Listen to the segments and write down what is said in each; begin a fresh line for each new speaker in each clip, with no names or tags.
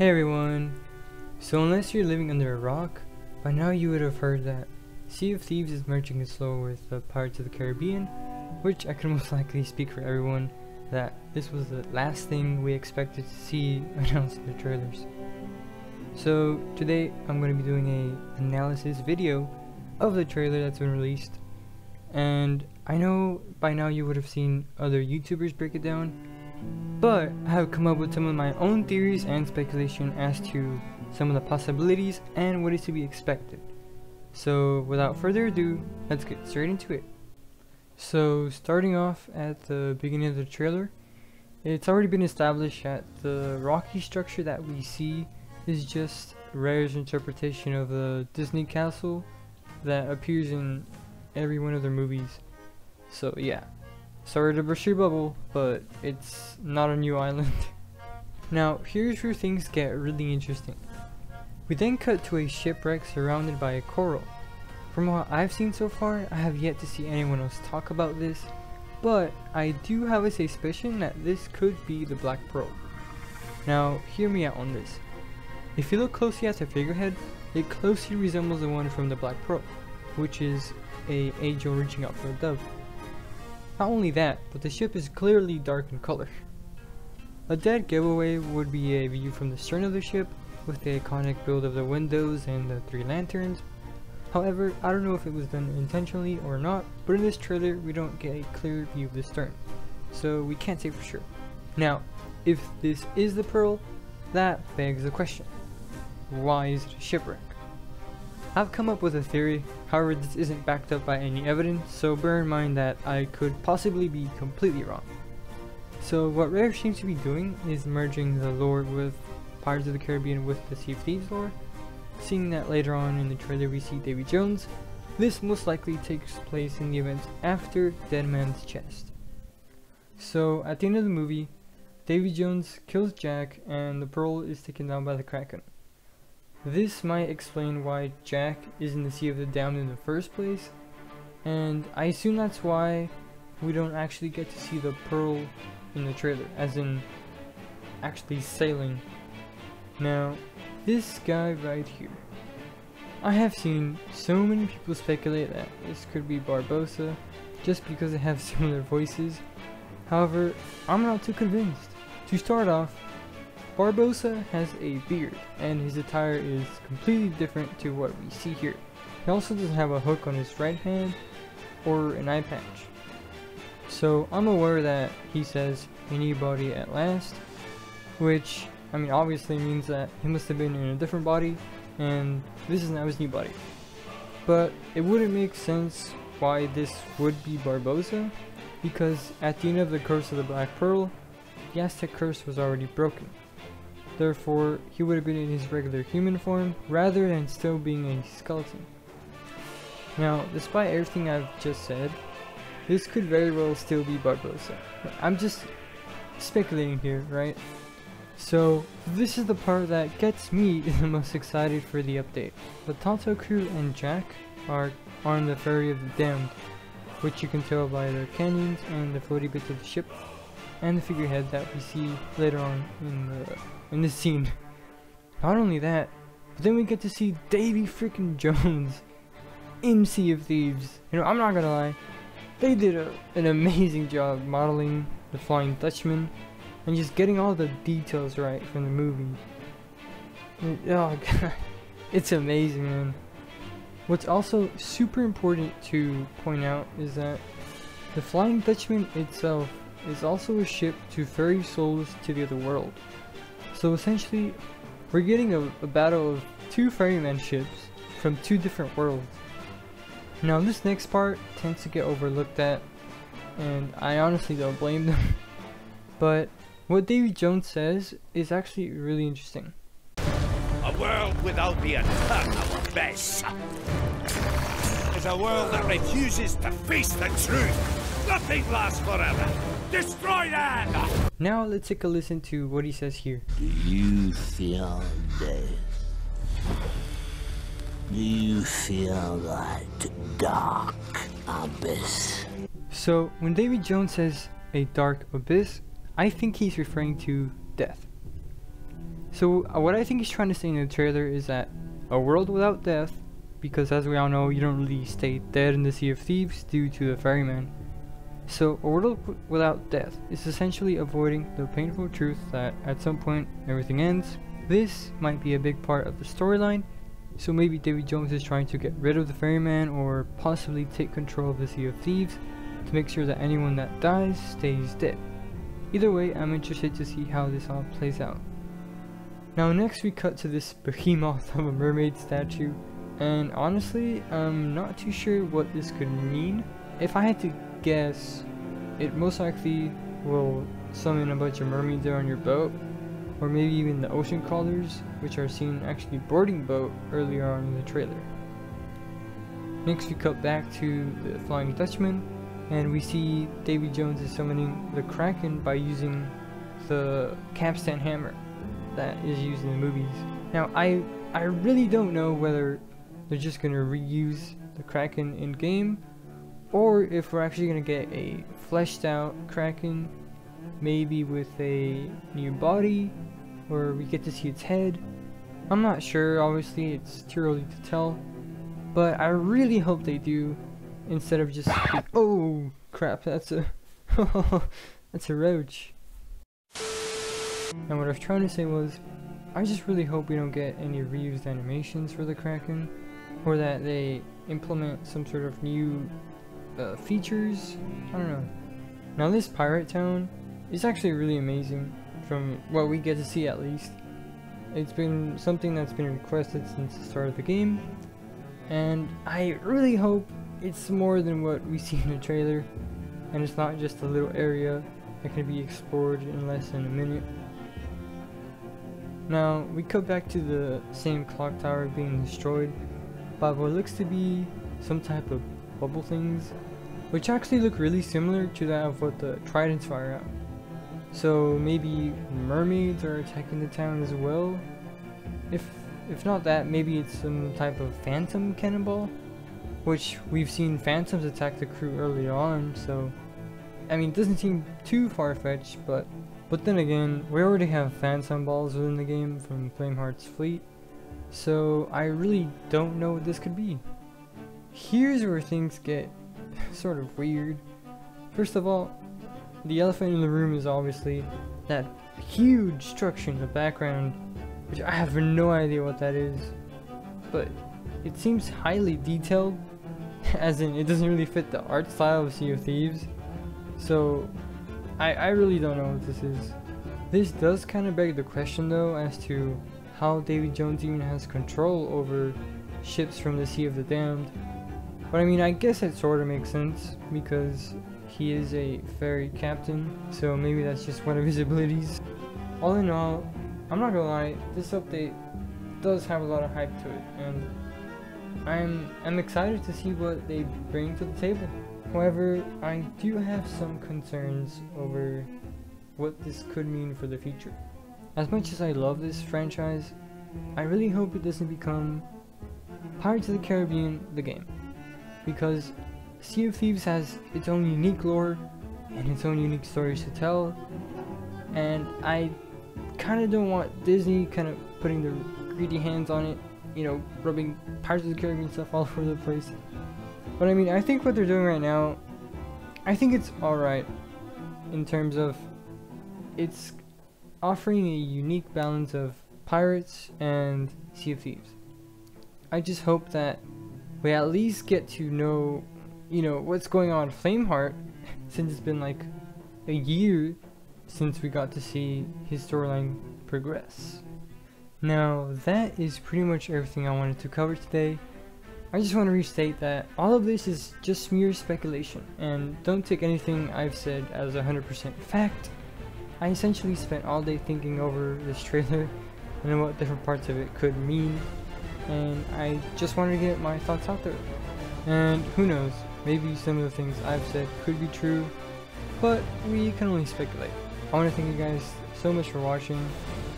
Hey everyone! So unless you're living under a rock, by now you would have heard that Sea of Thieves is merging slow with Pirates of the Caribbean, which I can most likely speak for everyone that this was the last thing we expected to see announced in the trailers. So today I'm going to be doing a analysis video of the trailer that's been released, and I know by now you would have seen other YouTubers break it down, but I have come up with some of my own theories and speculation as to some of the possibilities and what is to be expected. So without further ado, let's get straight into it. So starting off at the beginning of the trailer, it's already been established that the rocky structure that we see is just Rare's interpretation of the Disney castle that appears in every one of their movies. So yeah, sorry to burst your bubble, but it's not a new island. Now here's where things get really interesting. We then cut to a shipwreck surrounded by a coral. From what I've seen so far, I have yet to see anyone else talk about this, but I do have a suspicion that this could be the Black Pearl. Now hear me out on this. If you look closely at the figurehead, it closely resembles the one from the Black Pearl, which is an angel reaching out for a dove. Not only that, but the ship is clearly dark in color. A dead giveaway would be a view from the stern of the ship with the iconic build of the windows and the 3 lanterns. However, I don't know if it was done intentionally or not, but in this trailer we don't get a clear view of the stern, so we can't say for sure. Now, if this is the Pearl, that begs the question, why is it a shipwreck? I've come up with a theory, however this isn't backed up by any evidence, so bear in mind that I could possibly be completely wrong. So what Rare seems to be doing is merging the lore with Pirates of the Caribbean with the Sea of Thieves lore. Seeing that later on in the trailer we see Davy Jones, this most likely takes place in the events after Dead Man's Chest. So at the end of the movie, Davy Jones kills Jack and the Pearl is taken down by the Kraken. This might explain why Jack is in the Sea of the Damned in the first place, and I assume that's why we don't actually get to see the Pearl in the trailer, as in actually sailing. Now, this guy right here, I have seen so many people speculate that this could be Barbossa just because they have similar voices. However, I'm not too convinced. To start off, Barbossa has a beard and his attire is completely different to what we see here. He also doesn't have a hook on his right hand or an eye patch. So I'm aware that he says anybody at last, which I mean obviously means that he must have been in a different body and this is now his new body. But it wouldn't make sense why this would be Barbossa, because at the end of the Curse of the Black Pearl, the Aztec curse was already broken. Therefore, he would have been in his regular human form rather than still being a skeleton. Now, despite everything I've just said, this could very well still be Barbossa. I'm just speculating here, right? So, this is the part that gets me the most excited for the update. The Tonto crew and Jack are on the ferry of the Damned, which you can tell by the canyons and the floaty bits of the ship, and the figurehead that we see later on in this scene. Not only that, but then we get to see Davy freaking Jones in Sea of Thieves. You know, I'm not gonna lie, they did an amazing job modeling the Flying Dutchman and just getting all the details right from the movie. Oh god, it's amazing, man. What's also super important to point out is that the Flying Dutchman itself is also a ship to ferry souls to the other world. So essentially, we're getting a battle of 2 ferryman ships from 2 different worlds. Now this next part tends to get overlooked at, and I honestly don't blame them. But what Davy Jones says is actually really interesting.
A world without the eternal abyss is a world that refuses to face the truth. Nothing lasts forever. Destroy that!
Now let's take a listen to what he says here.
Do you feel this? Do you feel that dark abyss?
So when Davy Jones says a dark abyss, I think he's referring to death. So what I think he's trying to say in the trailer is that a world without death, because as we all know, you don't really stay dead in the Sea of Thieves due to the ferryman. So a world without death is essentially avoiding the painful truth that at some point everything ends. This might be a big part of the storyline, so maybe Davy Jones is trying to get rid of the ferryman or possibly take control of the Sea of Thieves to make sure that anyone that dies stays dead. Either way, I'm interested to see how this all plays out. Now next we cut to this behemoth of a mermaid statue, and honestly, I'm not too sure what this could mean. If I had to guess, it most likely will summon a bunch of mermaids there on your boat, or maybe even the ocean crawlers, which are seen actually boarding boat earlier on in the trailer. Next we cut back to the Flying Dutchman, and we see Davy Jones is summoning the Kraken by using the capstan hammer that is used in the movies. Now I really don't know whether they're just gonna reuse the Kraken in game, or if we're actually gonna get a fleshed out Kraken, maybe with a new body, or we get to see its head. I'm not sure, obviously it's too early to tell, but I really hope they do, instead of just oh crap, that's a that's a roach. And what I was trying to say was, I just really hope we don't get any reused animations for the Kraken, or that they implement some sort of new features. I don't know. Now this pirate town is actually really amazing, from what we get to see at least. It's been something that's been requested since the start of the game, and I really hope it's more than what we see in the trailer, and it's not just a little area that can be explored in less than a minute. Now we cut back to the same clock tower being destroyed by what looks to be some type of bubble things, which actually look really similar to that of what the tridents fire out. So maybe mermaids are attacking the town as well. If not that, maybe it's some type of phantom cannonball, which we've seen phantoms attack the crew early on, so I mean it doesn't seem too far-fetched, but then again, we already have phantom balls within the game from Flameheart's fleet, so I really don't know what this could be. Here's where things get sort of weird. First of all, the elephant in the room is obviously that huge structure in the background, which I have no idea what that is, but it seems highly detailed, as in it doesn't really fit the art style of Sea of Thieves, so I really don't know what this is. This does kind of beg the question though as to how Davy Jones even has control over ships from the Sea of the Damned, but I mean I guess it sort of makes sense because he is a ferry captain, so maybe that's just one of his abilities. All in all, I'm not gonna lie, this update does have a lot of hype to it, and I'm excited to see what they bring to the table. However, I do have some concerns over what this could mean for the future. As much as I love this franchise, I really hope it doesn't become Pirates of the Caribbean the game, because Sea of Thieves has its own unique lore and its own unique stories to tell, and I kind of don't want Disney kind of putting their greedy hands on it, you know, rubbing Pirates of the Caribbean stuff all over the place. But I mean, I think what they're doing right now, I think it's alright in terms of it's offering a unique balance of pirates and Sea of Thieves. I just hope that we at least get to know, you know, what's going on with Flameheart, since it's been like a year since we got to see his storyline progress. Now that is pretty much everything I wanted to cover today. I just want to restate that all of this is just mere speculation, and don't take anything I've said as 100% fact. I essentially spent all day thinking over this trailer and what different parts of it could mean, and I just wanted to get my thoughts out there. And who knows, maybe some of the things I've said could be true, but we can only speculate. I want to thank you guys so much for watching.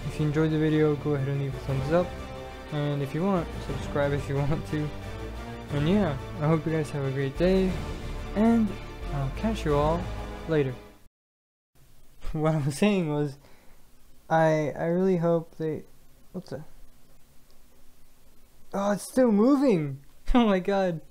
If you enjoyed the video, go ahead and leave a thumbs up, and if you want, subscribe if you want to. And yeah, I hope you guys have a great day, and I'll catch you all later. What I was saying was, I really hope they... What's that? Oh, it's still moving! Oh my god.